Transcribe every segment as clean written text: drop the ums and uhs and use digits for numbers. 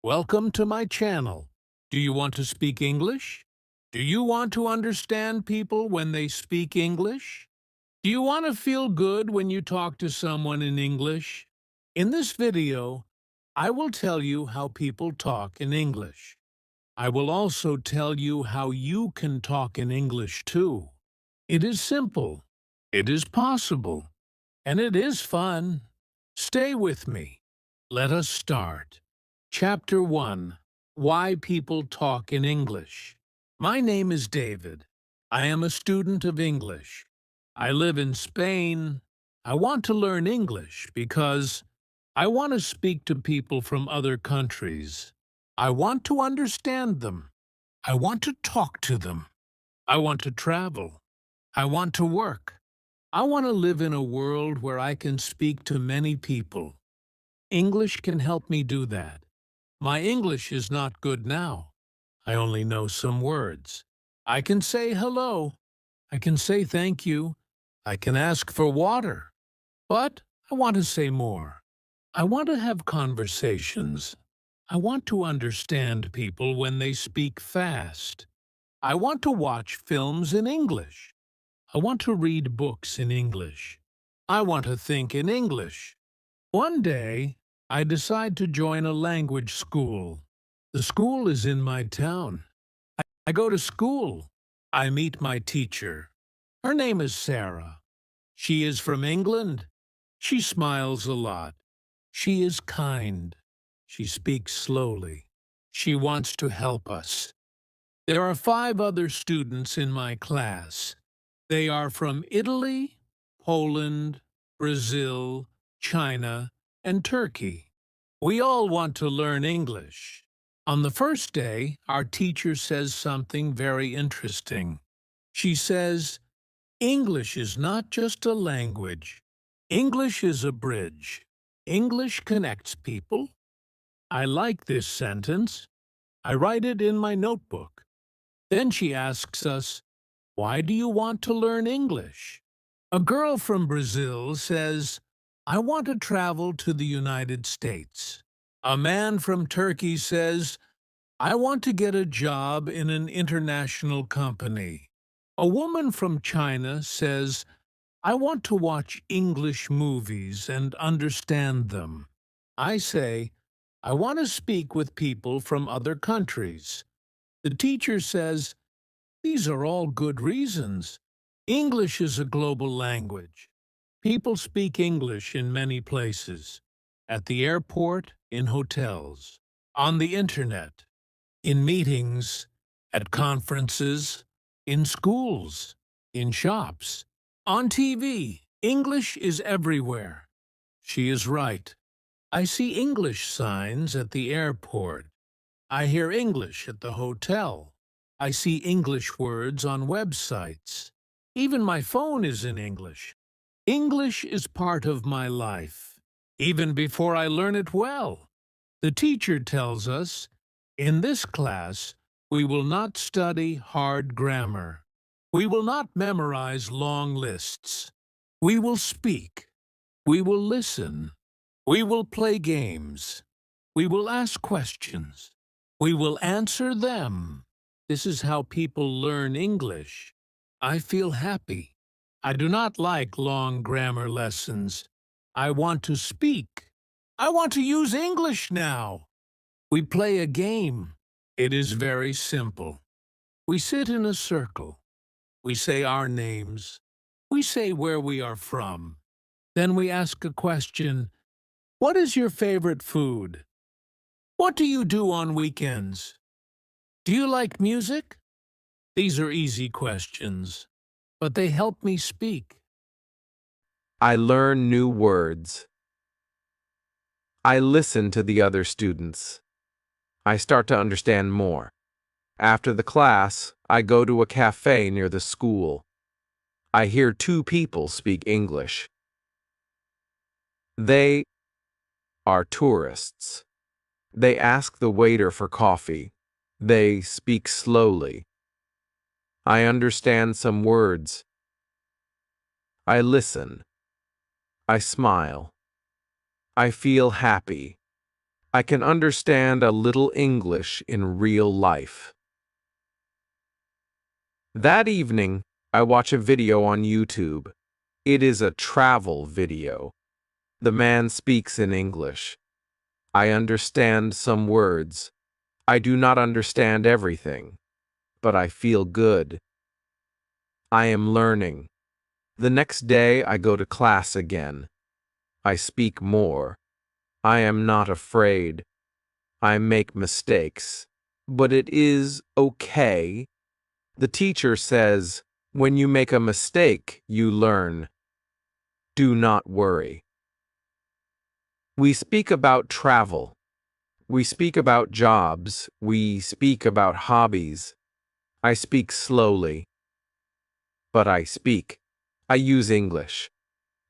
Welcome to my channel. Do you want to speak English? Do you want to understand people when they speak English? Do you want to feel good when you talk to someone in English? In this video, I will tell you how people talk in English. I will also tell you how you can talk in English too. It is simple, it is possible, and it is fun. Stay with me. Let us start. Chapter 1. Why People Talk in English. My name is David. I am a student of English. I live in Spain. I want to learn English because I want to speak to people from other countries. I want to understand them. I want to talk to them. I want to travel. I want to work. I want to live in a world where I can speak to many people. English can help me do that. My English is not good now. I only know some words. I can say hello. I can say thank you. I can ask for water. But I want to say more. I want to have conversations. I want to understand people when they speak fast. I want to watch films in English. I want to read books in English. I want to think in English. One day, I decide to join a language school. The school is in my town. I go to school. I meet my teacher. Her name is Sarah. She is from England. She smiles a lot. She is kind. She speaks slowly. She wants to help us. There are 5 other students in my class. They are from Italy, Poland, Brazil, China, and Turkey. We all want to learn English. On the first day, our teacher says something very interesting. She says, English is not just a language. English is a bridge. English connects people. I like this sentence. I write it in my notebook. Then she asks us, why do you want to learn English? A girl from Brazil says, I want to travel to the United States. A man from Turkey says, I want to get a job in an international company. A woman from China says, I want to watch English movies and understand them. I say, I want to speak with people from other countries. The teacher says, these are all good reasons. English is a global language. People speak English in many places. At the airport, in hotels, on the internet, in meetings, at conferences, in schools, in shops, on TV. English is everywhere. She is right. I see English signs at the airport. I hear English at the hotel. I see English words on websites. Even my phone is in English. English is part of my life, even before I learn it well. The teacher tells us, in this class, we will not study hard grammar. We will not memorize long lists. We will speak. We will listen. We will play games. We will ask questions. We will answer them. This is how people learn English. I feel happy. I do not like long grammar lessons. I want to speak. I want to use English now. We play a game. It is very simple. We sit in a circle. We say our names. We say where we are from. Then we ask a question. What is your favorite food? What do you do on weekends? Do you like music? These are easy questions, but they help me speak. I learn new words. I listen to the other students. I start to understand more. After the class, I go to a cafe near the school. I hear 2 people speak English. They are tourists. They ask the waiter for coffee. They speak slowly. I understand some words. I listen. I smile. I feel happy. I can understand a little English in real life. That evening, I watch a video on YouTube. It is a travel video. The man speaks in English. I understand some words. I do not understand everything, but I feel good. I am learning. The next day, I go to class again. I speak more. I am not afraid. I make mistakes, but it is okay. The teacher says, when you make a mistake, you learn. Do not worry. We speak about travel. We speak about jobs. We speak about hobbies. I speak slowly, but I speak. I use English.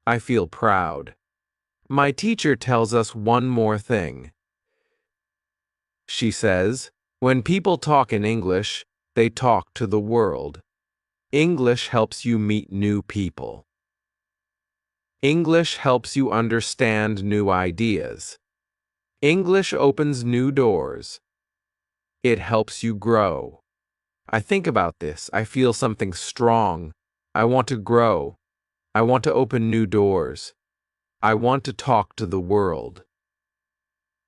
I feel proud. My teacher tells us one more thing. She says, when people talk in English, they talk to the world. English helps you meet new people. English helps you understand new ideas. English opens new doors. It helps you grow. I think about this. I feel something strong. I want to grow. I want to open new doors. I want to talk to the world.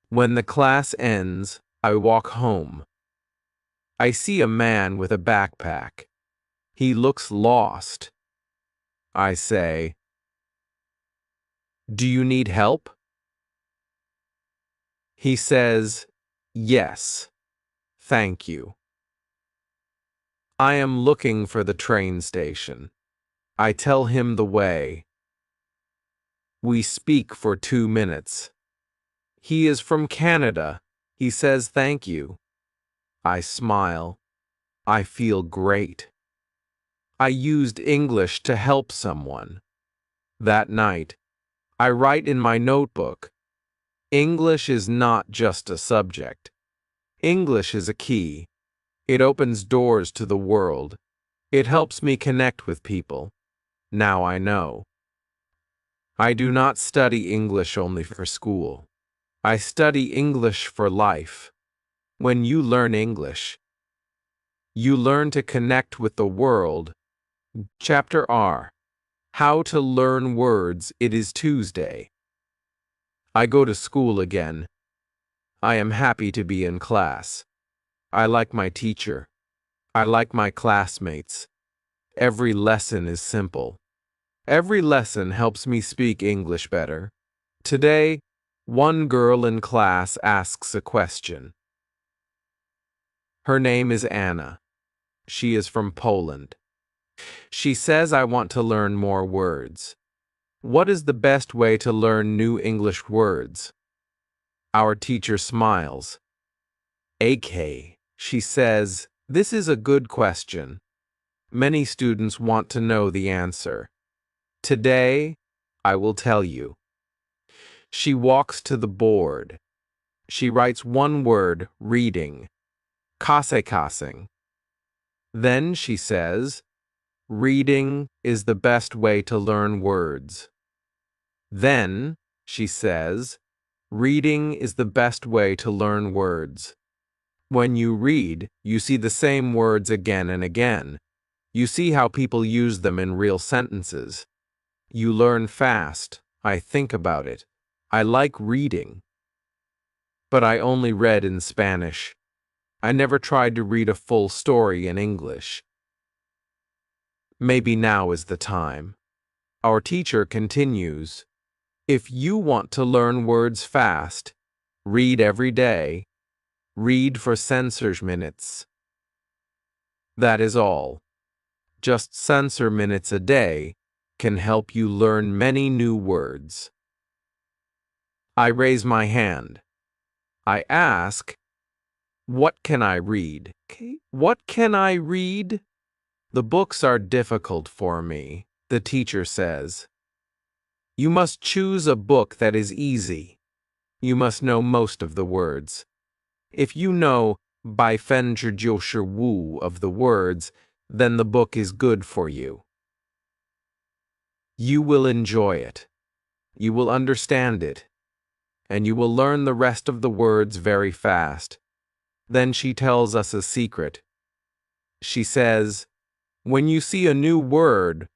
When the class ends, I walk home. I see a man with a backpack. He looks lost. I say, "Do you need help?" He says, "Yes, thank you." I am looking for the train station. I tell him the way. We speak for 2 minutes. He is from Canada. He says thank you. I smile. I feel great. I used English to help someone. That night, I write in my notebook, English is not just a subject. English is a key. It opens doors to the world. It helps me connect with people. Now I know. I do not study English only for school. I study English for life. When you learn English, you learn to connect with the world. Chapter R. How to learn words. It is Tuesday. I go to school again. I am happy to be in class. I like my teacher. I like my classmates. Every lesson is simple. Every lesson helps me speak English better. Today, one girl in class asks a question. Her name is Anna. She is from Poland. She says, I want to learn more words. What is the best way to learn new English words? Our teacher smiles. AK, she says, this is a good question. Many students want to know the answer. Today, I will tell you. She walks to the board. She writes one word, reading. Kasing. Then she says, reading is the best way to learn words. Then, she says, reading is the best way to learn words. When you read, you see the same words again and again. You see how people use them in real sentences. You learn fast. I think about it. I like reading. But I only read in Spanish. I never tried to read a full story in English. Maybe now is the time. Our teacher continues. If you want to learn words fast, read every day. Read for censors minutes. That is all. Just censor minutes a day can help you learn many new words. I raise my hand. I ask, what can I read? What can I read? The books are difficult for me, the teacher says. You must choose a book that is easy. You must know most of the words. If you know by Wu of the words, then the book is good for you. You will enjoy it. You will understand it. and you will learn the rest of the words very fast. Then she tells us a secret. She says, when you see a new word,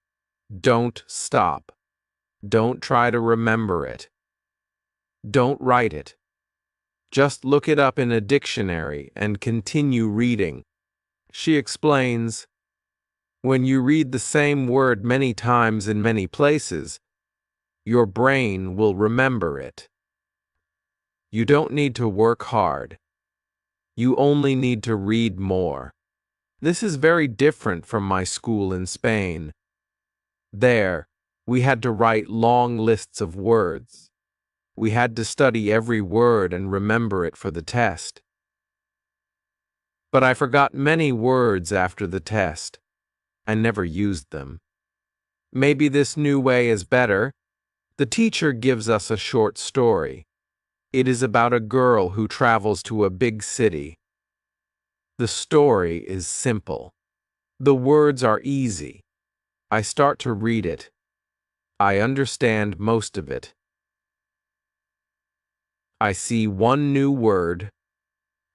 don't stop. Don't try to remember it. Don't write it. Just look it up in a dictionary and continue reading. She explains, when you read the same word many times in many places, your brain will remember it. You don't need to work hard. You only need to read more. This is very different from my school in Spain. There, we had to write long lists of words. We had to study every word and remember it for the test. But I forgot many words after the test. I never used them. Maybe this new way is better. The teacher gives us a short story. It is about a girl who travels to a big city. The story is simple. The words are easy. I start to read it. I understand most of it. I see one new word,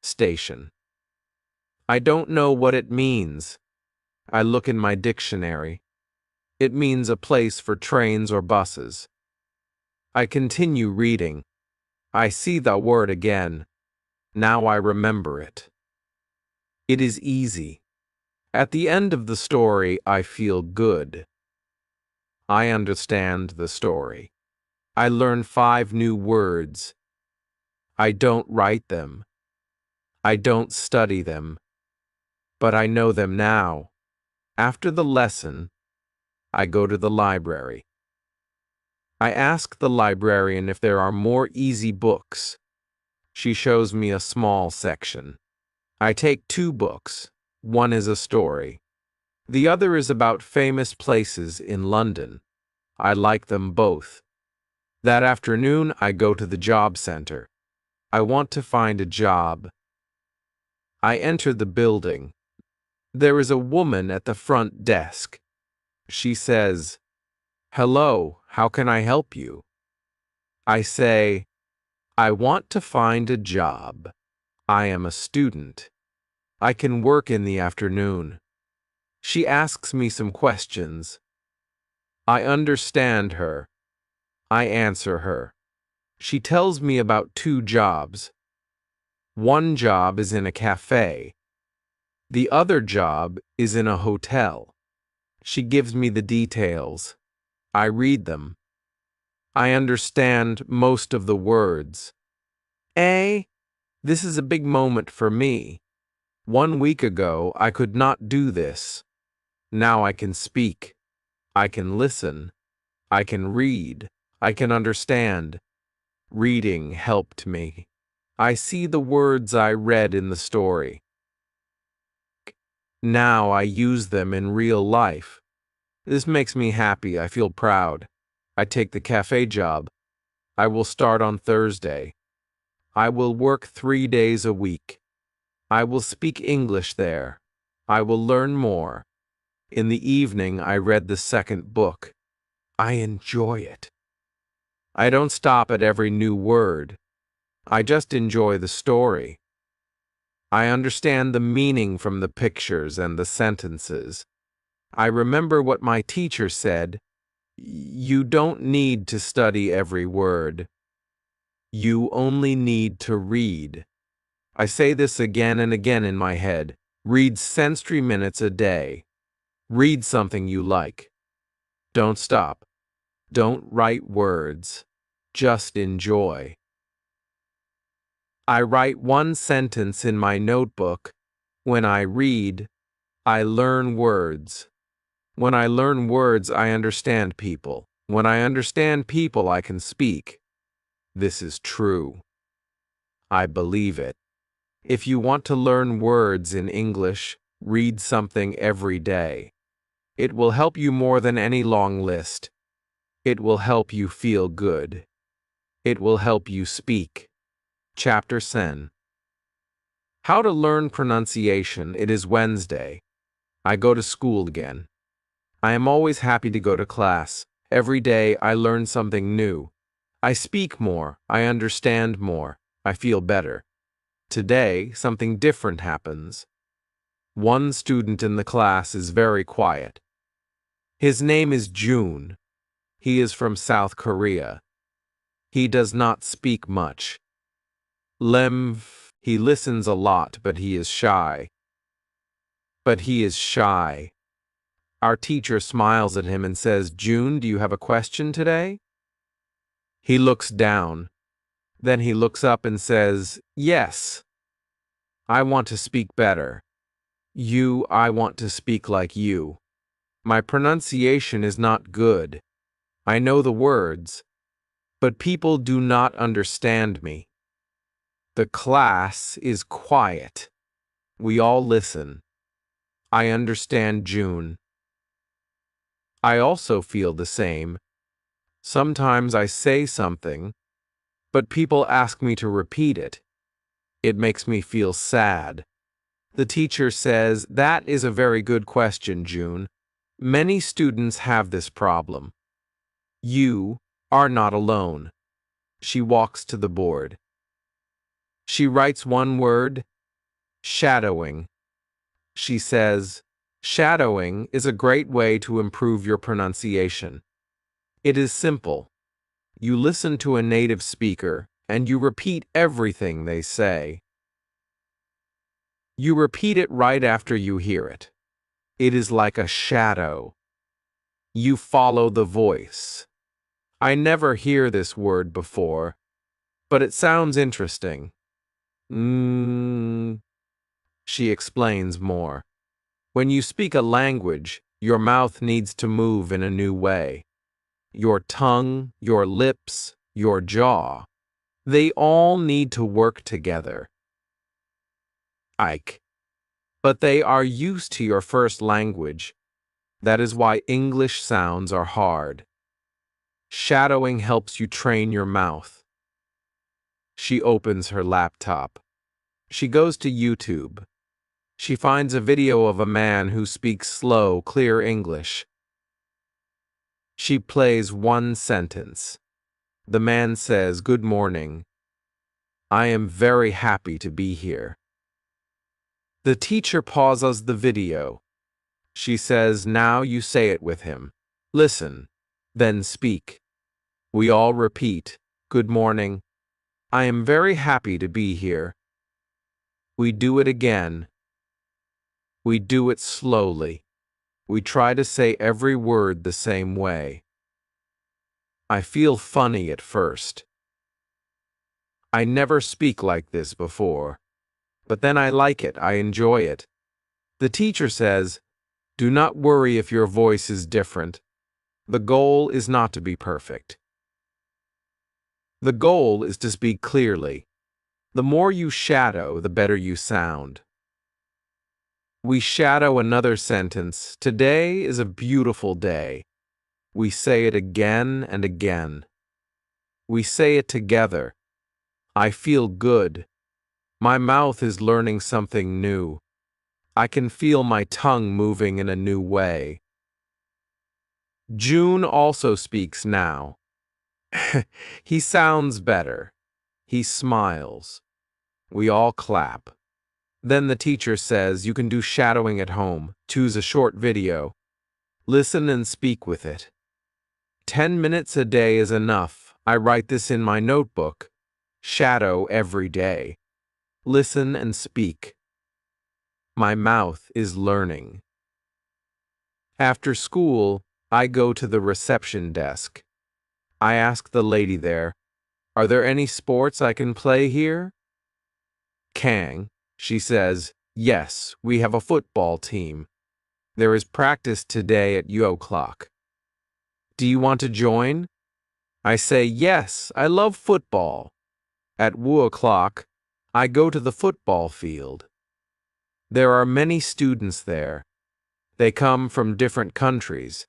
station. I don't know what it means. I look in my dictionary. It means a place for trains or buses. I continue reading. I see the word again. Now I remember it. It is easy. At the end of the story, I feel good. I understand the story. I learn 5 new words. I don't write them. I don't study them. But I know them now. After the lesson, I go to the library. I ask the librarian if there are more easy books. She shows me a small section. I take 2 books. One is a story. The other is about famous places in London. I like them both. That afternoon, I go to the job center. I want to find a job. I enter the building. There is a woman at the front desk. She says, "Hello, how can I help you?" I say, "I want to find a job. I am a student. I can work in the afternoon." She asks me some questions. I understand her. I answer her. She tells me about 2 jobs. One job is in a cafe. The other job is in a hotel. She gives me the details. I read them. I understand most of the words. This is a big moment for me. 1 week ago, I could not do this. Now I can speak. I can listen. I can read. I can understand. Reading helped me. I see the words I read in the story. Now I use them in real life. This makes me happy. I feel proud. I take the cafe job. I will start on Thursday. I will work 3 days a week. I will speak English there. I will learn more. In the evening, I read the second book. I enjoy it. I don't stop at every new word. I just enjoy the story. I understand the meaning from the pictures and the sentences. I remember what my teacher said. You don't need to study every word. You only need to read. I say this again and again in my head. Read 60 minutes a day. Read something you like. Don't stop. Don't write words. Just enjoy. I write 1 sentence in my notebook. When I read, I learn words. When I learn words, I understand people. When I understand people, I can speak. This is true. I believe it. If you want to learn words in English, read something every day. It will help you more than any long list. It will help you feel good. It will help you speak. Chapter 10. How to learn pronunciation. It is Wednesday. I go to school again. I am always happy to go to class. Every day I learn something new. I speak more, I understand more, I feel better. Today, something different happens. One student in the class is very quiet. His name is June. He is from South Korea. He does not speak much. He listens a lot, but he is shy. Our teacher smiles at him and says, "June, do you have a question today?" He looks down. Then he looks up and says, "Yes. I want to speak better. I want to speak like you. My pronunciation is not good. I know the words, but people do not understand me." The class is quiet. We all listen. I understand June. I also feel the same. Sometimes I say something, but people ask me to repeat it. It makes me feel sad. The teacher says, "That is a very good question, June. Many students have this problem. You are not alone." She walks to the board. She writes one word, shadowing. She says, "Shadowing is a great way to improve your pronunciation. It is simple. You listen to a native speaker and you repeat everything they say. You repeat it right after you hear it. It is like a shadow. You follow the voice." I never hear this word before, but it sounds interesting. She explains more. When you speak a language, your mouth needs to move in a new way. Your tongue, your lips, your jaw, they all need to work together. Ike. But they are used to your first language. That is why English sounds are hard. Shadowing helps you train your mouth. She opens her laptop. She goes to YouTube. She finds a video of a man who speaks slow, clear English. She plays one sentence. The man says, "Good morning. I am very happy to be here." The teacher pauses the video. She says, "Now you say it with him. Listen, then speak." We all repeat, "Good morning. I am very happy to be here." We do it again. We do it slowly. We try to say every word the same way. I feel funny at first. I never speak like this before. But then I like it, I enjoy it. The teacher says, "Do not worry if your voice is different. The goal is not to be perfect. The goal is to speak clearly. The more you shadow, the better you sound." We shadow another sentence. "Today is a beautiful day." We say it again and again. We say it together. I feel good. My mouth is learning something new. I can feel my tongue moving in a new way. June also speaks now. He sounds better. He smiles. We all clap. Then the teacher says, "You can do shadowing at home. Choose a short video. Listen and speak with it. 10 minutes a day is enough. I write this in my notebook. Shadow every day. Listen and speak. My mouth is learning." After school, I go to the reception desk. I ask the lady there, "Are there any sports I can play here?" "Kang," she says, "Yes, we have a football team. There is practice today at o'clock. Do you want to join?" I say, "Yes, I love football." At o'clock, I go to the football field. There are many students there. They come from different countries.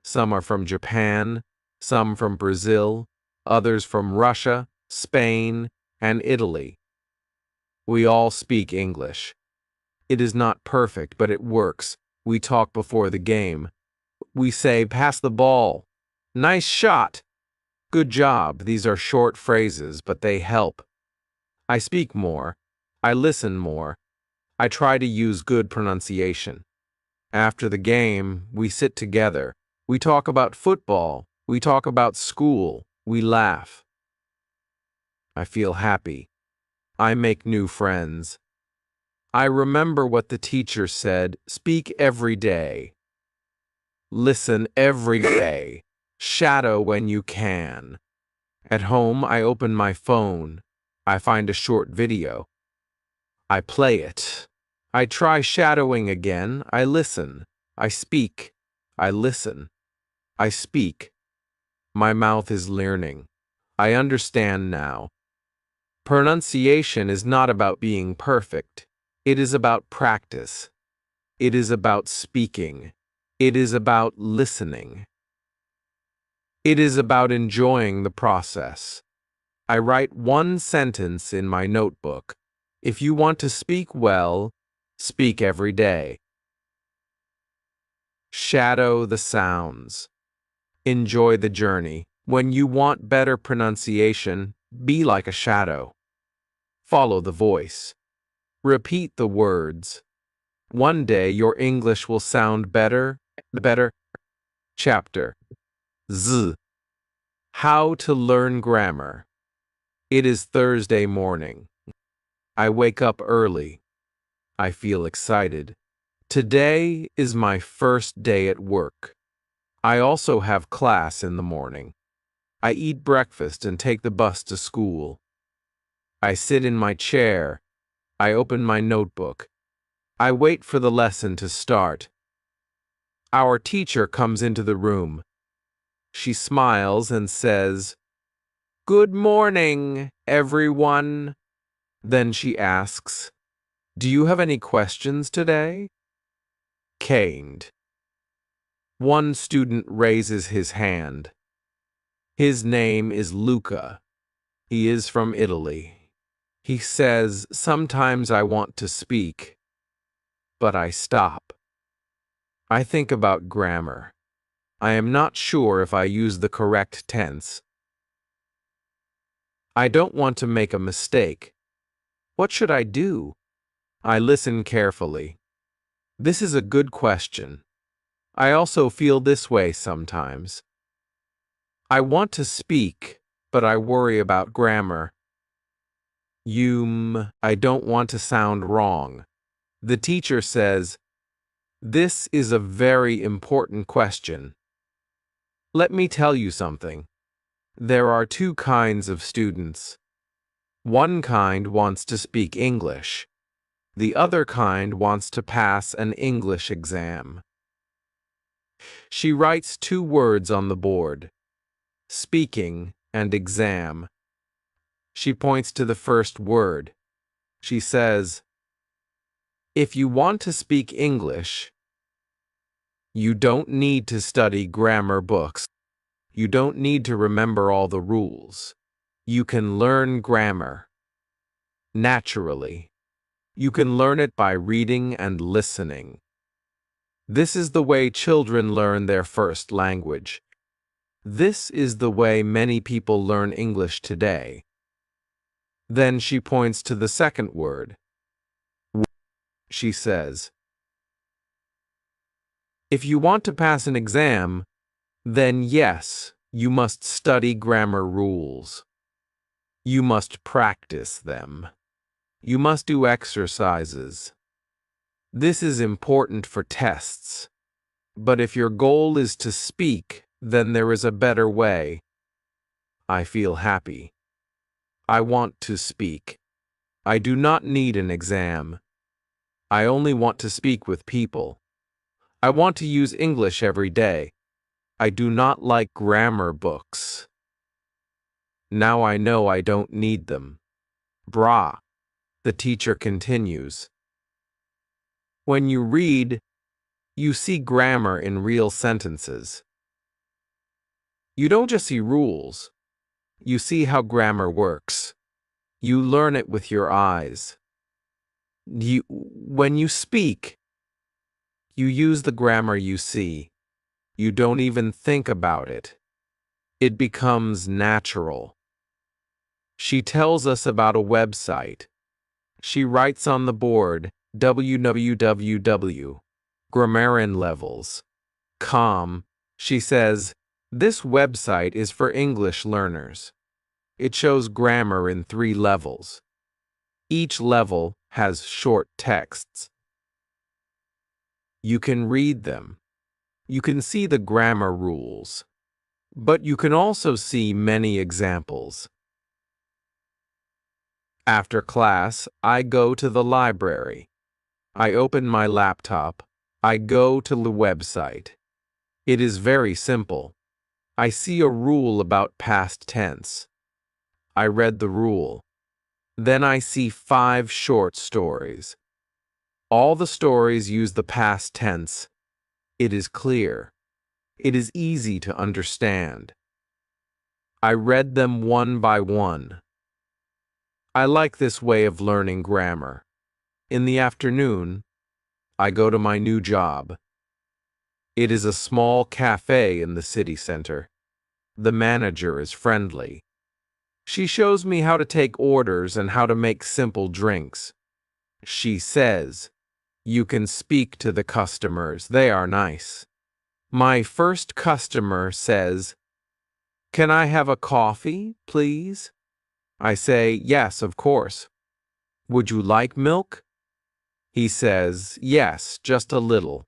Some are from Japan, some from Brazil, others from Russia, Spain, and Italy. We all speak English. It is not perfect, but it works. We talk before the game. We say, "Pass the ball." "Nice shot." Good job. These are short phrases, but they help. I speak more. I listen more. I try to use good pronunciation. After the game, we sit together. We talk about football. We talk about school. We laugh. I feel happy. I make new friends. I remember what the teacher said. Speak every day. Listen every day. Shadow when you can. At home, I open my phone. I find a short video. I play it. I try shadowing again. I listen. I speak. I listen. I speak. My mouth is learning. I understand now. Pronunciation is not about being perfect. It is about practice. It is about speaking. It is about listening. It is about enjoying the process. I write one sentence in my notebook. If you want to speak well, speak every day. Shadow the sounds. Enjoy the journey. When you want better pronunciation, be like a shadow. Follow the voice. Repeat the words. One day your English will sound better. Chapter Z. How to learn grammar. It is Thursday morning. I wake up early. I feel excited. Today is my first day at work. I also have class in the morning. I eat breakfast and take the bus to school. I sit in my chair. I open my notebook. I wait for the lesson to start. Our teacher comes into the room. She smiles and says, "Good morning, everyone." Then she asks, "Do you have any questions today?" Caned. One student raises his hand. His name is Luca. He is from Italy. He says, "Sometimes I want to speak, but I stop. I think about grammar. I am not sure if I use the correct tense. I don't want to make a mistake. What should I do?" I listen carefully. This is a good question. I also feel this way sometimes. I want to speak, but I worry about grammar. I don't want to sound wrong. The teacher says, "This is a very important question." Let me tell you something. There are two kinds of students. One kind wants to speak English. The other kind wants to pass an English exam. She writes two words on the board: speaking and exam. She points to the first word. She says, "If you want to speak English, you don't need to study grammar books. You don't need to remember all the rules. You can learn grammar naturally. You can learn it by reading and listening. This is the way children learn their first language. This is the way many people learn English today." Then she points to the second word. She says, "If you want to pass an exam, then yes, you must study grammar rules. You must practice them. You must do exercises. This is important for tests. But if your goal is to speak, then there is a better way." I feel happy. I want to speak. I do not need an exam. I only want to speak with people. I want to use English every day. I do not like grammar books. Now I know I don't need them. Brah. The teacher continues. When you read, you see grammar in real sentences. You don't just see rules. You see how grammar works. You learn it with your eyes. When you speak, you use the grammar you see. You don't even think about it. It becomes natural. She tells us about a website. She writes on the board www, grammarinlevels.com. She says, "This website is for English learners." It shows grammar in 3 levels. Each level has short texts. You can read them. You can see the grammar rules. But you can also see many examples. After class, I go to the library. I open my laptop. I go to the website. It is very simple. I see a rule about past tense. I read the rule. Then I see 5 short stories. All the stories use the past tense. It is clear. It is easy to understand. I read them one by one. I like this way of learning grammar. In the afternoon, I go to my new job. It is a small cafe in the city center. The manager is friendly. She shows me how to take orders and how to make simple drinks. She says, "You can speak to the customers. They are nice." My first customer says, "Can I have a coffee, please?" I say, "Yes, of course." "Would you like milk?" He says, "Yes, just a little."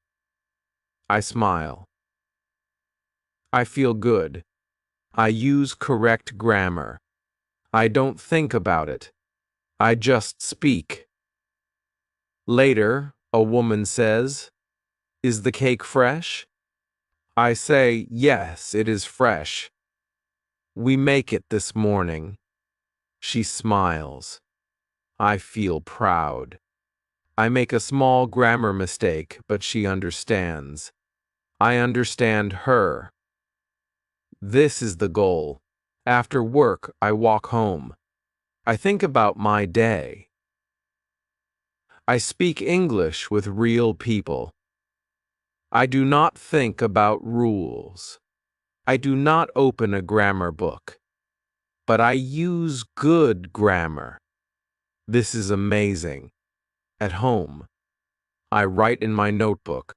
I smile. I feel good. I use correct grammar. I don't think about it. I just speak. Later, a woman says, "Is the cake fresh?" I say, "Yes, it is fresh. We make it this morning." She smiles. I feel proud. I make a small grammar mistake, but she understands. I understand her. This is the goal. After work, I walk home. I think about my day. I speak English with real people. I do not think about rules. I do not open a grammar book. But I use good grammar. This is amazing. At home, I write in my notebook.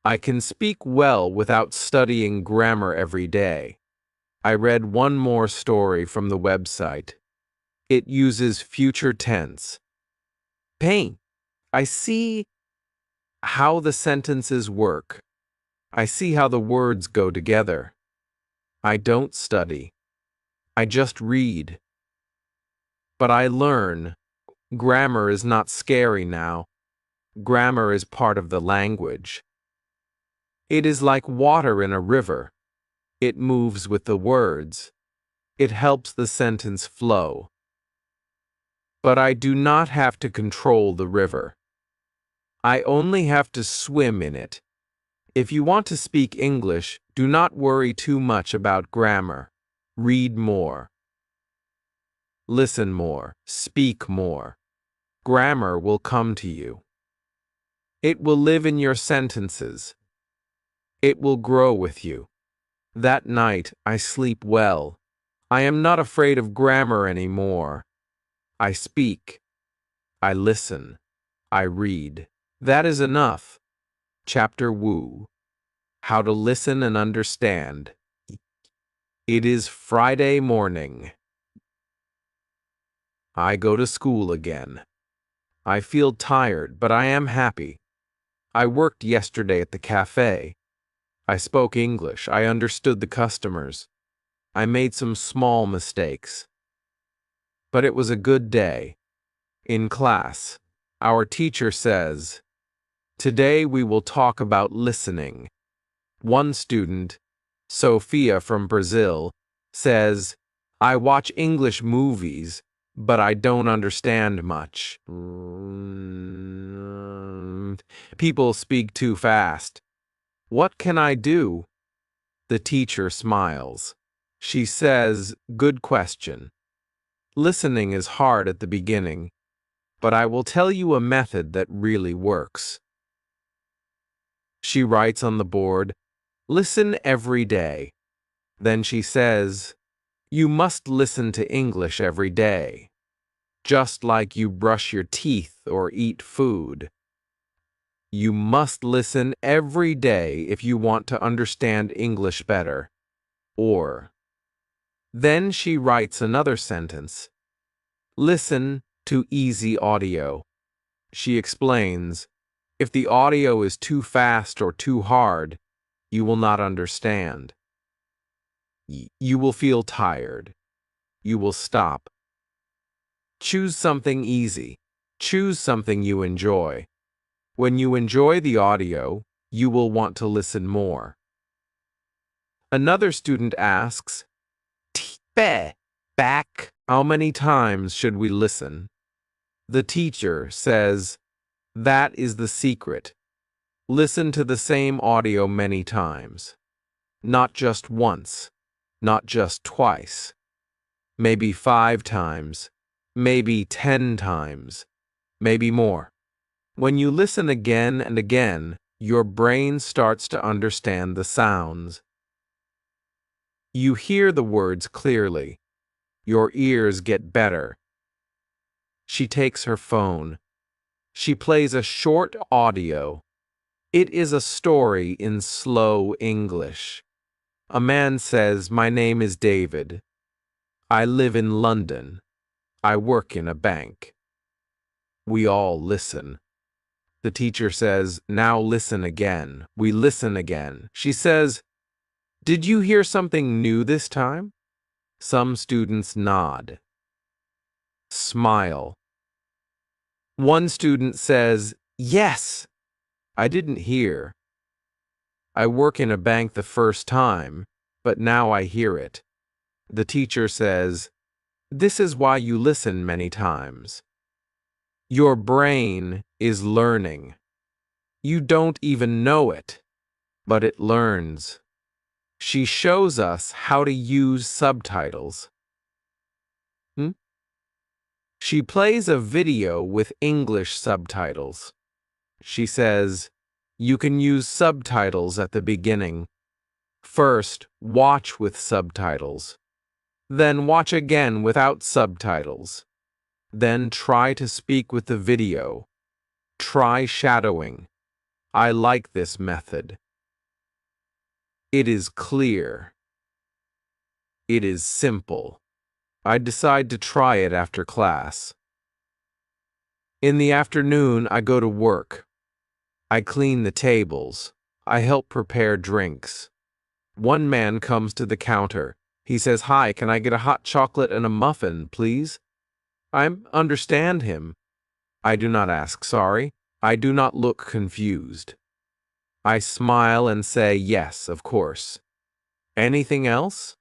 I can speak well without studying grammar every day. I read one more story from the website. It uses future tense. Paint. I see how the sentences work. I see how the words go together. I don't study. I just read. But I learn. Grammar is not scary now. Grammar is part of the language. It is like water in a river. It moves with the words. It helps the sentence flow. But I do not have to control the river. I only have to swim in it. If you want to speak English, do not worry too much about grammar. Read more. Listen more. Speak more. Grammar will come to you. It will live in your sentences. It will grow with you. That night, I sleep well. I am not afraid of grammar anymore. I speak. I listen. I read. That is enough. Chapter Woo. How to listen and understand. It is Friday morning. I go to school again. I feel tired, but I am happy. I worked yesterday at the cafe. I spoke English. I understood the customers. I made some small mistakes. But it was a good day. In class, our teacher says, "Today we will talk about listening." One student, Sophia from Brazil, says, "I watch English movies, but I don't understand much. People speak too fast. What can I do?" The teacher smiles. She says, "Good question. Listening is hard at the beginning, but I will tell you a method that really works." She writes on the board, "Listen every day. Then she says, "You must listen to English every day, just like you brush your teeth or eat food. You must listen every day if you want to understand English better." Or, then she writes another sentence. Listen to easy audio. She explains, if the audio is too fast or too hard, you will not understand. You will feel tired. You will stop. Choose something easy. Choose something you enjoy. When you enjoy the audio, you will want to listen more. Another student asks, "Tipe, back, how many times should we listen?" The teacher says, "That is the secret. Listen to the same audio many times. Not just once, not just twice. Maybe 5 times, maybe 10 times, maybe more. When you listen again and again, your brain starts to understand the sounds. You hear the words clearly. Your ears get better." She takes her phone. She plays a short audio. It is a story in slow English. A man says, "My name is David. I live in London. I work in a bank." We all listen. The teacher says, "Now listen again." We listen again. She says, "Did you hear something new this time?" Some students nod. Smile. One student says, "Yes, I didn't hear. I work in a bank the first time, but now I hear it." The teacher says, "This is why you listen many times. Your brain is learning. You don't even know it, but it learns." She shows us how to use subtitles. She plays a video with English subtitles. She says, "You can use subtitles at the beginning. First, watch with subtitles. Then watch again without subtitles. Then try to speak with the video. Try shadowing. I like this method. It is clear. It is simple. I decide to try it after class. In the afternoon, I go to work. I clean the tables. I help prepare drinks. One man comes to the counter. He says, "Hi, can I get a hot chocolate and a muffin, please?" I understand him. I do not ask sorry. I do not look confused. I smile and say, "Yes, of course." "Anything else?"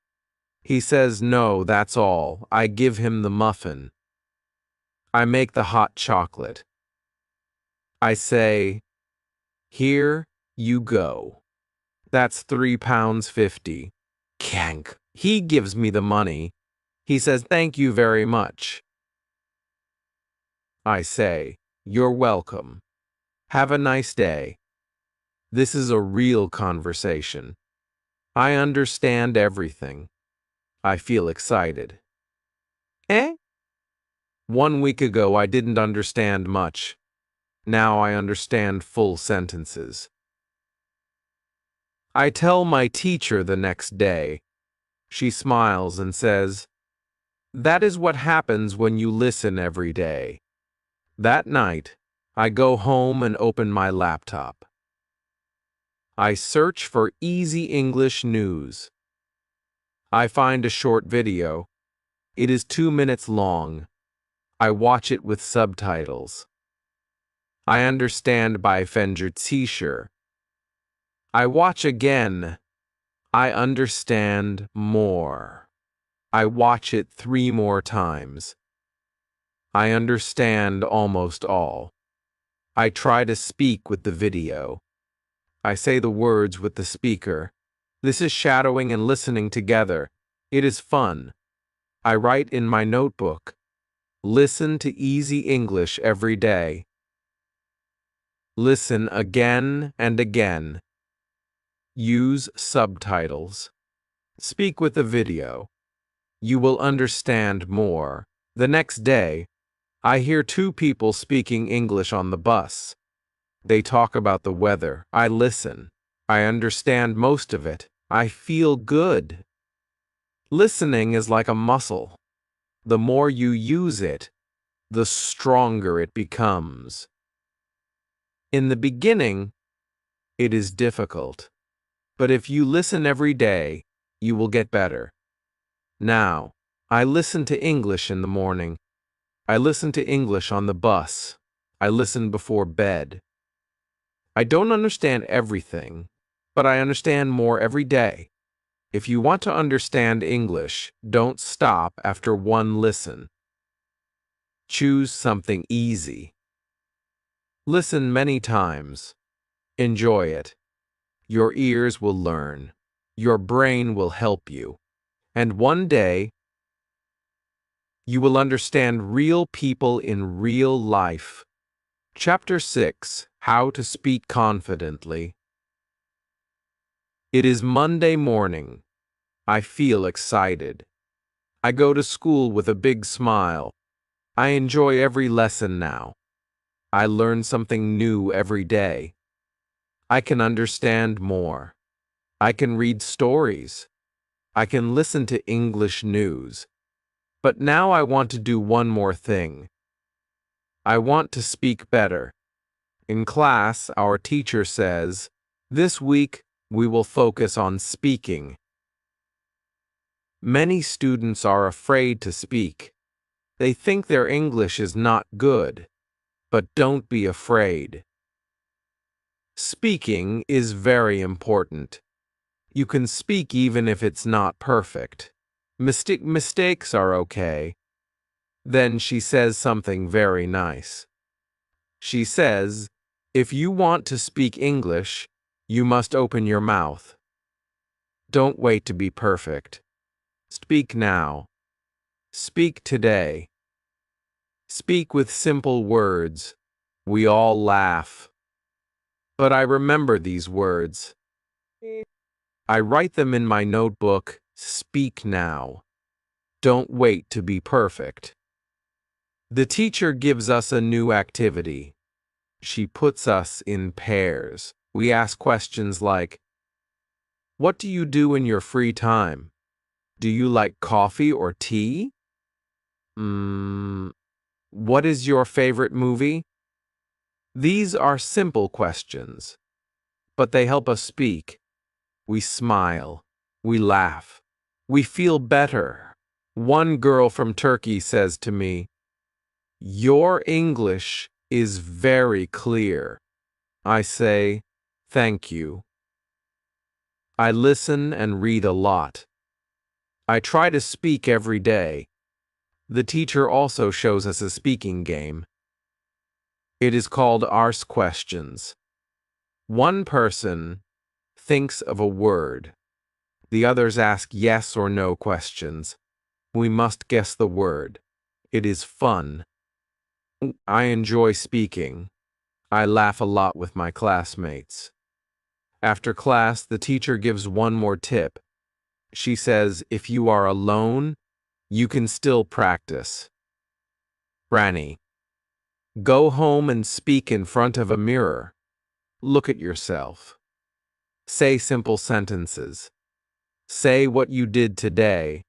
He says, "No, that's all." I give him the muffin. I make the hot chocolate. I say, "Here you go. That's £3.50. Kank. He gives me the money. He says, "Thank you very much." I say, "You're welcome. Have a nice day." This is a real conversation. I understand everything. I feel excited. Eh? 1 week ago, I didn't understand much. Now I understand full sentences. I tell my teacher the next day. She smiles and says, "That is what happens when you listen every day." That night, I go home and open my laptop. I search for easy English news. I find a short video. It is 2 minutes long. I watch it with subtitles. I understand by Fender T-shirt. I watch again. I understand more. I watch it 3 more times. I understand almost all. I try to speak with the video. I say the words with the speaker. This is shadowing and listening together. It is fun. I write in my notebook. Listen to easy English every day. Listen again and again. Use subtitles. Speak with a video. You will understand more. The next day, I hear two people speaking English on the bus. They talk about the weather. I listen. I understand most of it. I feel good. Listening is like a muscle. The more you use it, the stronger it becomes. In the beginning, it is difficult. But if you listen every day, you will get better. Now, I listen to English in the morning. I listen to English on the bus. I listen before bed. I don't understand everything, but I understand more every day. If you want to understand English, don't stop after one listen. Choose something easy. Listen many times. Enjoy it. Your ears will learn. Your brain will help you. And one day, you will understand real people in real life. Chapter 6: How to Speak Confidently. It is Monday morning. I feel excited. I go to school with a big smile. I enjoy every lesson now. I learn something new every day. I can understand more. I can read stories. I can listen to English news. But now I want to do one more thing. I want to speak better. In class, our teacher says, "This week, we will focus on speaking." Many students are afraid to speak. They think their English is not good. But don't be afraid. Speaking is very important. You can speak even if it's not perfect. Mistakes are okay. Then she says something very nice. She says, "If you want to speak English, you must open your mouth. Don't wait to be perfect. Speak now. Speak today. Speak with simple words. We all laugh. But I remember these words. I write them in my notebook. Speak now. Don't wait to be perfect." The teacher gives us a new activity. She puts us in pairs. We ask questions like, "What do you do in your free time? Do you like coffee or tea? What is your favorite movie?" These are simple questions, but they help us speak. We smile. We laugh. We feel better. One girl from Turkey says to me, "Your English is very clear." I say, "Thank you." I listen and read a lot. I try to speak every day. The teacher also shows us a speaking game. It is called Ask Questions. One person thinks of a word. The others ask yes or no questions. We must guess the word. It is fun. I enjoy speaking. I laugh a lot with my classmates. After class, the teacher gives one more tip. She says, if you are alone, you can still practice. Granny, go home and speak in front of a mirror. Look at yourself. Say simple sentences. Say what you did today.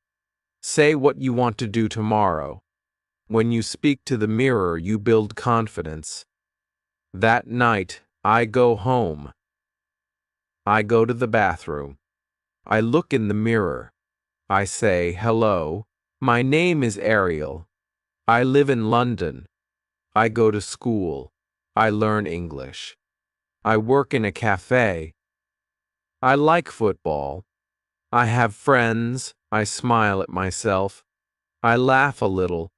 Say what you want to do tomorrow. When you speak to the mirror, you build confidence. That night, I go home. I go to the bathroom. I look in the mirror. I say, "Hello, my name is Ariel. I live in London. I go to school. I learn English. I work in a cafe. I like football. I have friends. I smile at myself. I laugh a little,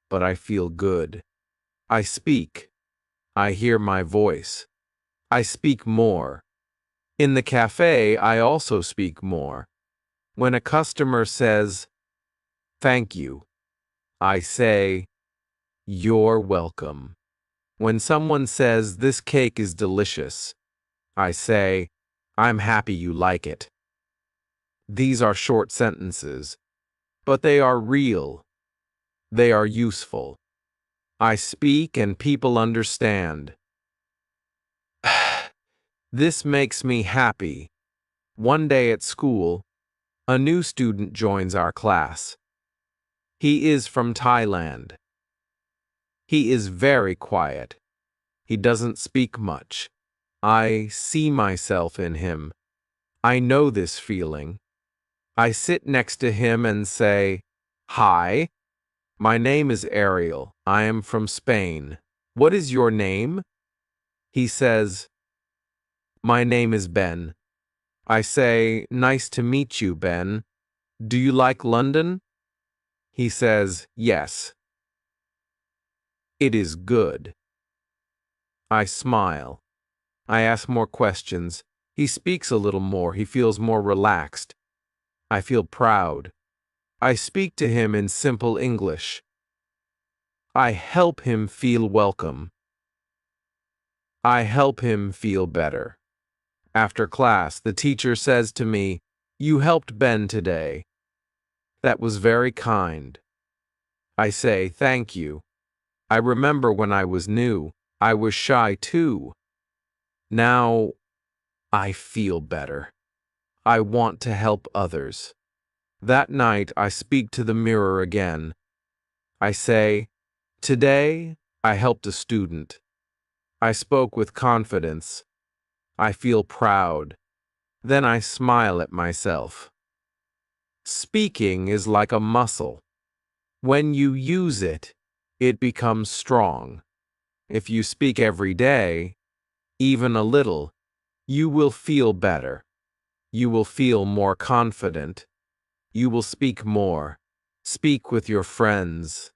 but I feel good. I speak. I hear my voice. I speak more. In the cafe, I also speak more. When a customer says, 'Thank you,' I say, 'You're welcome.' When someone says, 'This cake is delicious,' I say, 'I'm happy you like it.' These are short sentences, but they are real. They are useful. I speak and people understand. This makes me happy. One day at school, a new student joins our class. He is from Thailand. He is very quiet. He doesn't speak much. I see myself in him. I know this feeling. I sit next to him and say, "Hi, my name is Ariel. I am from Spain. What is your name?" He says, "My name is Ben." I say, "Nice to meet you, Ben. Do you like London?" He says, "Yes. It is good." I smile. I ask more questions. He speaks a little more. He feels more relaxed. I feel proud. I speak to him in simple English. I help him feel welcome. I help him feel better. After class, the teacher says to me, "You helped Ben today. That was very kind." I say, "Thank you. I remember when I was new, I was shy too. Now, I feel better. I want to help others." That night, I speak to the mirror again. I say, "Today, I helped a student. I spoke with confidence. I feel proud." Then I smile at myself. Speaking is like a muscle. When you use it, it becomes strong. If you speak every day, even a little, you will feel better. You will feel more confident. You will speak more. Speak with your friends.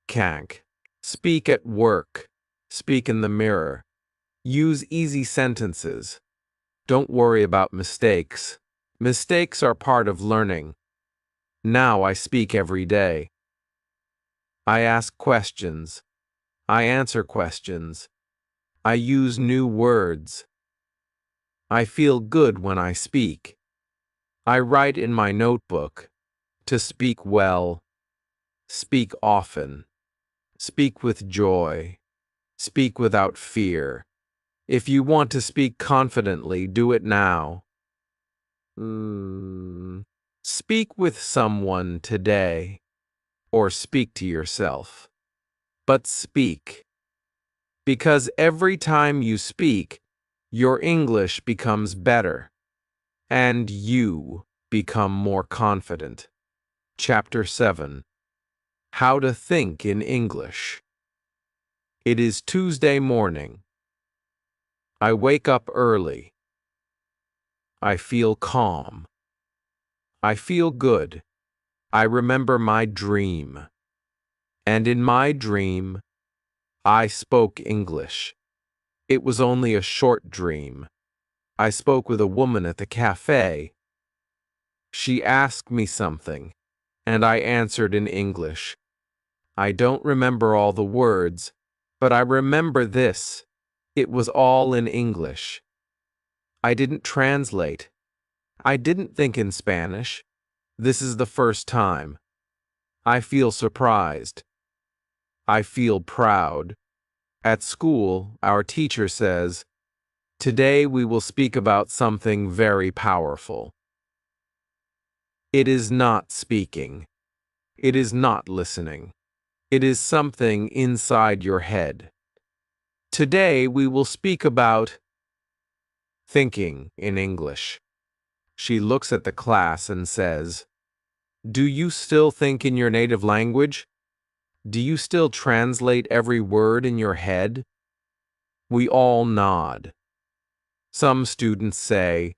Can't. Speak at work. Speak in the mirror. Use easy sentences. Don't worry about mistakes. Mistakes are part of learning. Now I speak every day. I ask questions. I answer questions. I use new words. I feel good when I speak. I write in my notebook. To speak well. Speak often. Speak with joy. Speak without fear. If you want to speak confidently, do it now. Speak with someone today, or speak to yourself. But speak. Because every time you speak, your English becomes better, and you become more confident. Chapter 7. How to Think in English. It is Tuesday morning. I wake up early. I feel calm. I feel good. I remember my dream. And in my dream, I spoke English. It was only a short dream. I spoke with a woman at the cafe. She asked me something, and I answered in English. I don't remember all the words, but I remember this. It was all in English. I didn't translate. I didn't think in Spanish. This is the first time. I feel surprised. I feel proud. At school, our teacher says, "Today we will speak about something very powerful." It is not speaking. It is not listening. It is something inside your head. Today we will speak about thinking in English. She looks at the class and says, "Do you still think in your native language? Do you still translate every word in your head?" We all nod. Some students say,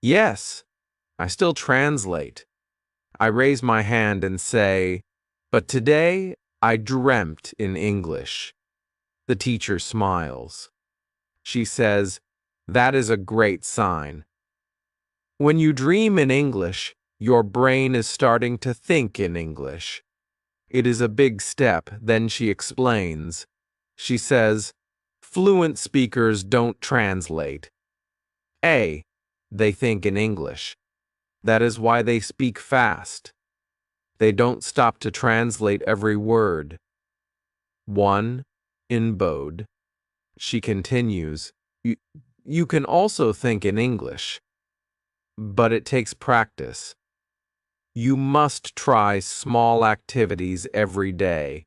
"Yes, I still translate." I raise my hand and say, "But today I dreamt in English." The teacher smiles. She says, "That is a great sign." When you dream in English, your brain is starting to think in English. It is a big step, then she explains. She says, "Fluent speakers don't translate. A. They think in English. That is why they speak fast. They don't stop to translate every word. 1. Inbode. She continues, You can also think in English, but it takes practice. You must try small activities every day.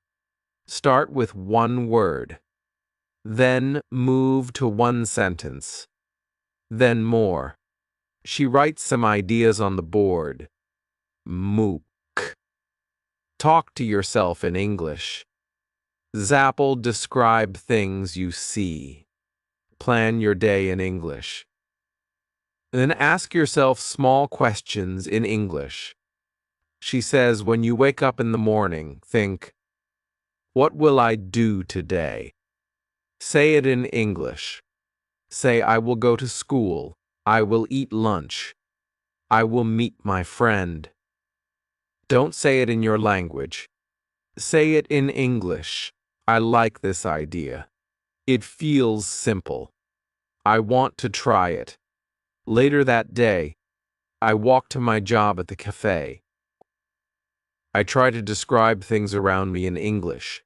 Start with one word. Then move to one sentence. Then more. She writes some ideas on the board. Mook. Talk to yourself in English. Zapple, describe things you see. Plan your day in English. Then ask yourself small questions in English. She says, when you wake up in the morning, think, what will I do today? Say it in English. Say, I will go to school. I will eat lunch. I will meet my friend. Don't say it in your language. Say it in English. I like this idea. It feels simple. I want to try it. Later that day, I walk to my job at the cafe. I try to describe things around me in English.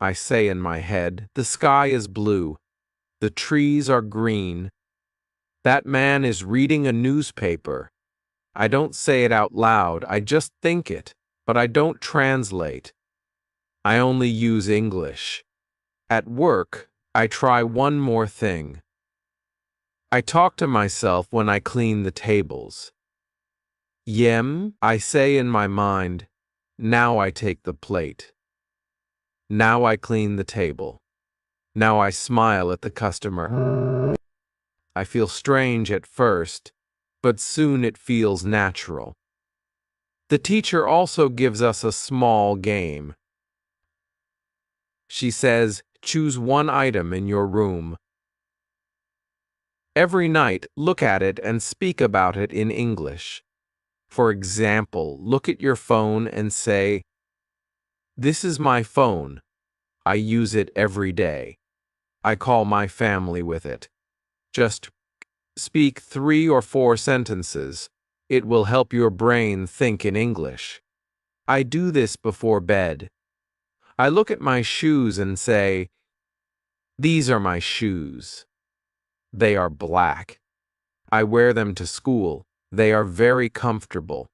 I say in my head, the sky is blue. The trees are green. That man is reading a newspaper. I don't say it out loud, I just think it, but I don't translate. I only use English. At work, I try one more thing. I talk to myself when I clean the tables. Yem, I say in my mind, now I take the plate. Now I clean the table. Now I smile at the customer. I feel strange at first, but soon it feels natural. The teacher also gives us a small game. She says, choose one item in your room. Every night, look at it and speak about it in English. For example, look at your phone and say, this is my phone. I use it every day. I call my family with it. Just speak 3 or 4 sentences. It will help your brain think in English. I do this before bed. I look at my shoes and say, these are my shoes. They are black. I wear them to school. They are very comfortable.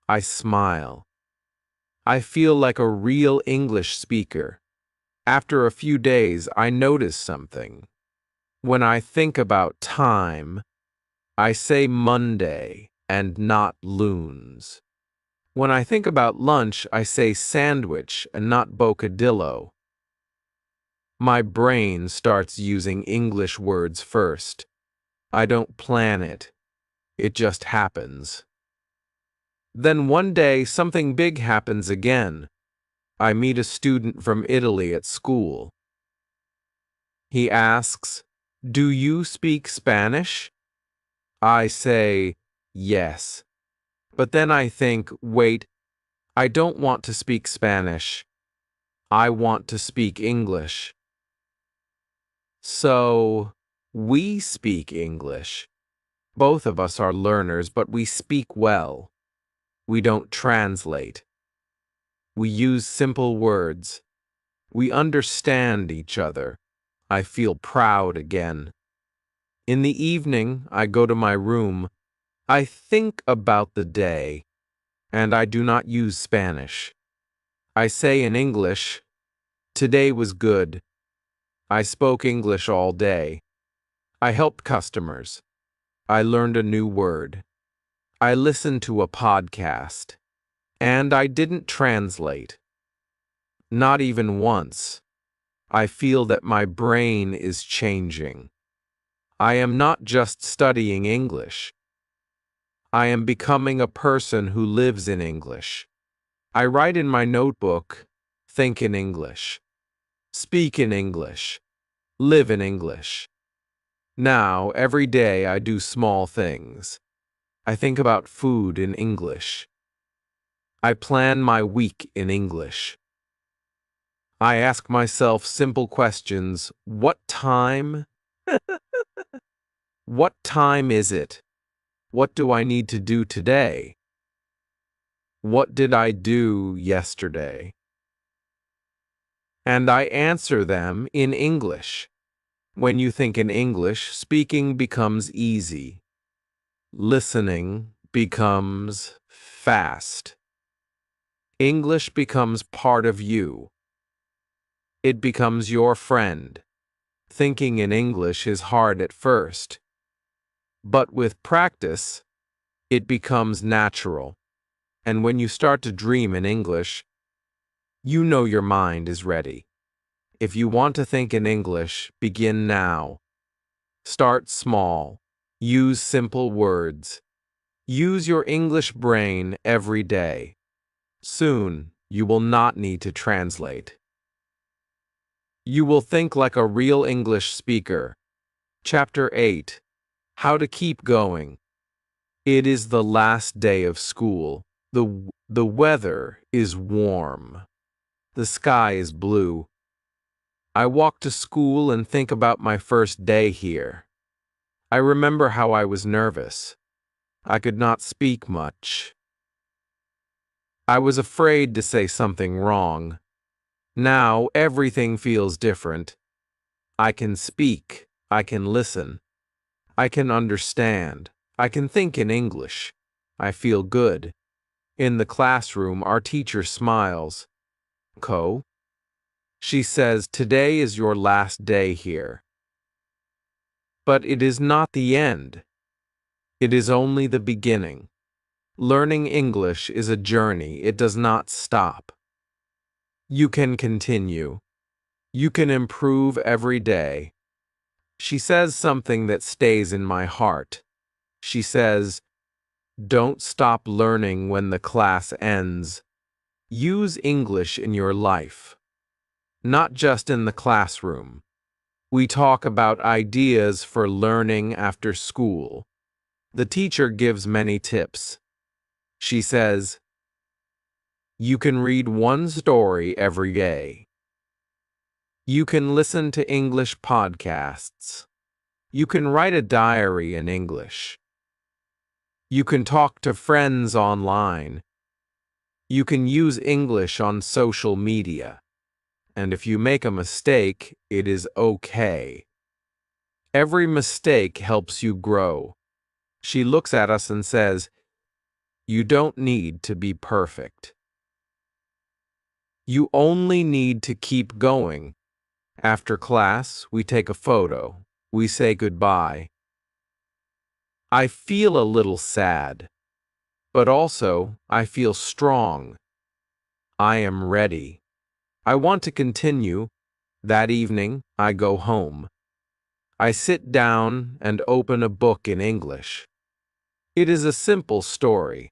I smile. I feel like a real English speaker. After a few days, I notice something. When I think about time, I say Monday and not loons. When I think about lunch, I say sandwich and not bocadillo. My brain starts using English words first. I don't plan it. It just happens. Then one day, something big happens again. I meet a student from Italy at school. He asks, do you speak Spanish? I say, yes. But then I think, wait, I don't want to speak Spanish. I want to speak English. So, we speak English. Both of us are learners, but we speak well. We don't translate. We use simple words. We understand each other. I feel proud again. In the evening, I go to my room. I think about the day, and I do not use Spanish. I say in English, today was good. I spoke English all day. I helped customers. I learned a new word. I listened to a podcast. And I didn't translate. Not even once. I feel that my brain is changing. I am not just studying English. I am becoming a person who lives in English. I write in my notebook, think in English, speak in English, live in English. Now, every day I do small things. I think about food in English. I plan my week in English. I ask myself simple questions. What time? What time is it? What do I need to do today? What did I do yesterday? And I answer them in English. When you think in English, speaking becomes easy. Listening becomes fast. English becomes part of you. It becomes your friend. Thinking in English is hard at first, but with practice, it becomes natural. And when you start to dream in English, you know your mind is ready. If you want to think in English, begin now. Start small. Use simple words. Use your English brain every day. Soon, you will not need to translate. You will think like a real English speaker. Chapter 8. How to keep going. It is the last day of school. The weather is warm. The sky is blue. I walk to school and think about my first day here. I remember how I was nervous. I could not speak much. I was afraid to say something wrong. Now everything feels different. I can speak. I can listen. I can understand. I can think in English. I feel good. In the classroom, our teacher smiles. Ko? She says, today is your last day here. But it is not the end. It is only the beginning. Learning English is a journey. It does not stop. You can continue. You can improve every day. She says something that stays in my heart. She says, don't stop learning when the class ends. Use English in your life, not just in the classroom. We talk about ideas for learning after school. The teacher gives many tips. She says, you can read one story every day. You can listen to English podcasts. You can write a diary in English. You can talk to friends online. You can use English on social media. And if you make a mistake, it is okay. Every mistake helps you grow. She looks at us and says, you don't need to be perfect. You only need to keep going. After class, we take a photo. We say goodbye. I feel a little sad, but also I feel strong. I am ready. I want to continue. That evening, I go home. I sit down and open a book in English. It is a simple story.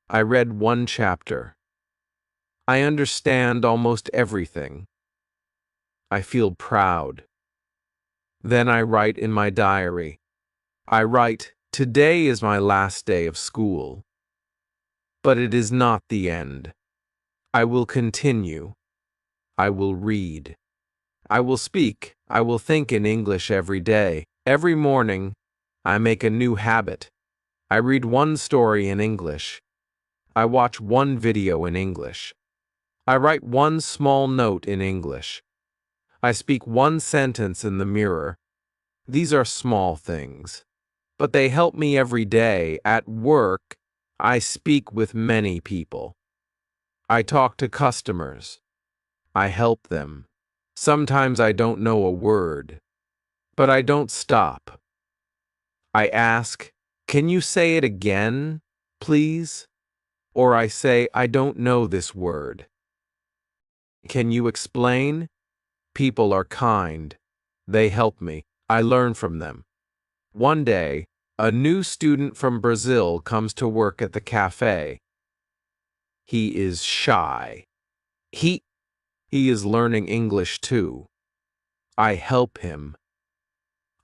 I read one chapter. I understand almost everything. I feel proud. Then I write in my diary. I write, today is my last day of school. But it is not the end. I will continue. I will read. I will speak. I will think in English every day. Every morning, I make a new habit. I read one story in English. I watch one video in English. I write one small note in English. I speak one sentence in the mirror. These are small things, but they help me every day. At work, I speak with many people. I talk to customers. I help them. Sometimes I don't know a word, but I don't stop. I ask, can you say it again, please? Or I say, I don't know this word. Can you explain? People are kind. They help me. I learn from them. One day, a new student from Brazil comes to work at the cafe. He is shy. He is learning English too. I help him.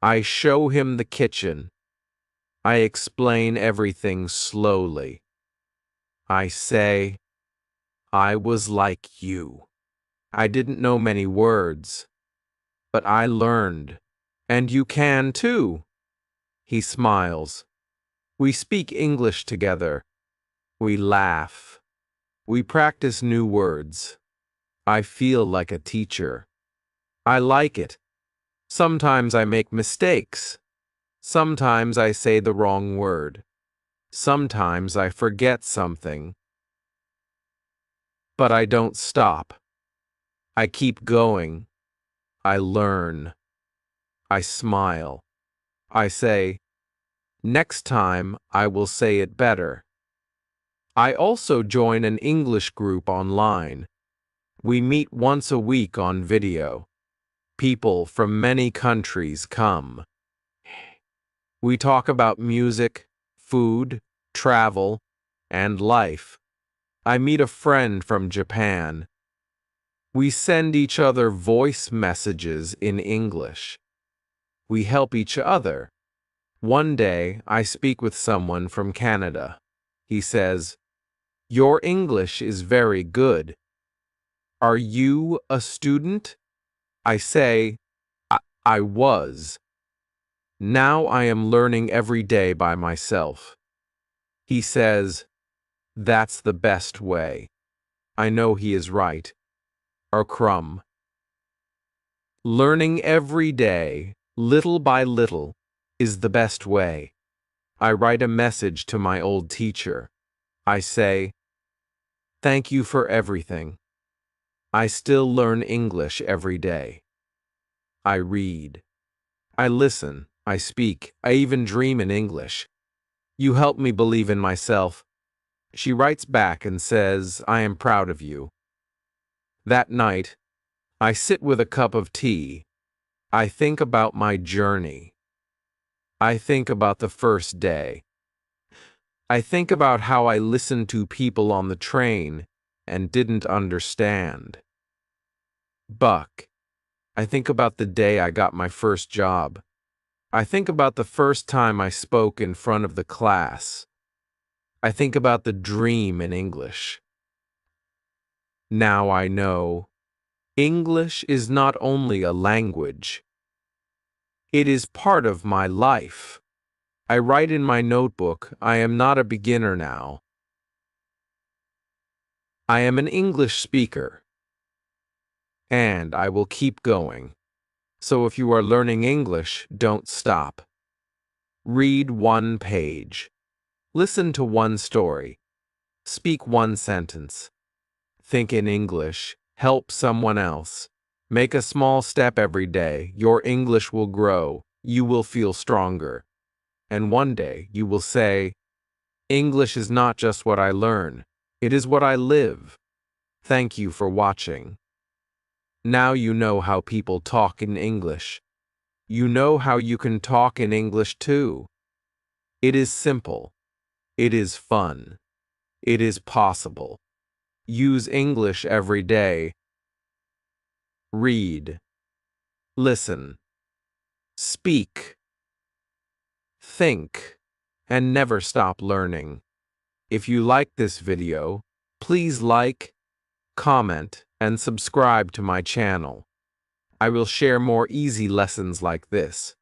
I show him the kitchen. I explain everything slowly. I say, I was like you. I didn't know many words, but I learned. And you can too. He smiles. We speak English together. We laugh. We practice new words. I feel like a teacher. I like it. Sometimes I make mistakes. Sometimes I say the wrong word. Sometimes I forget something. But I don't stop. I keep going. I learn. I smile. I say, next time I will say it better. I also join an English group online. We meet once a week on video. People from many countries come. We talk about music, food, travel, and life. I meet a friend from Japan. We send each other voice messages in English. We help each other. One day, I speak with someone from Canada. He says, "Your English is very good. Are you a student?" I say, I was. Now I am learning every day by myself. He says, "That's the best way." I know he is right. Or crumb. Learning every day, little by little, is the best way. I write a message to my old teacher. I say, "Thank you for everything. I still learn English every day." I read. I listen. I speak. I even dream in English. You help me believe in myself. She writes back and says, "I am proud of you." That night, I sit with a cup of tea. I think about my journey. I think about the first day. I think about how I listened to people on the train and didn't understand. Buck. I think about the day I got my first job. I think about the first time I spoke in front of the class. I think about the dream in English. Now I know English is not only a language. It is part of my life. I write in my notebook, I am not a beginner now. I am an English speaker. And I will keep going. So if you are learning English, don't stop. Read one page. Listen to one story. Speak one sentence. Think in English. Help someone else. Make a small step every day. Your English will grow. You will feel stronger. And one day you will say, "English is not just what I learn. It is what I live." Thank you for watching. Now you know how people talk in English. You know how you can talk in English too. It is simple. It is fun. It is possible. Use English every day. Read. Listen. Speak. Think. And never stop learning. If you like this video, please like, comment, and subscribe to my channel. I will share more easy lessons like this.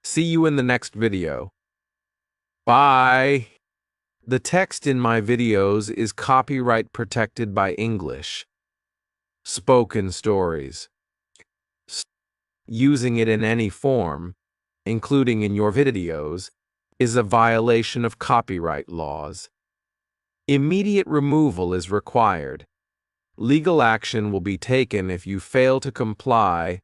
See you in the next video. Bye! The text in my videos is copyright protected by English. Spoken stories. Using it in any form, including in your videos, is a violation of copyright laws. Immediate removal is required. Legal action will be taken if you fail to comply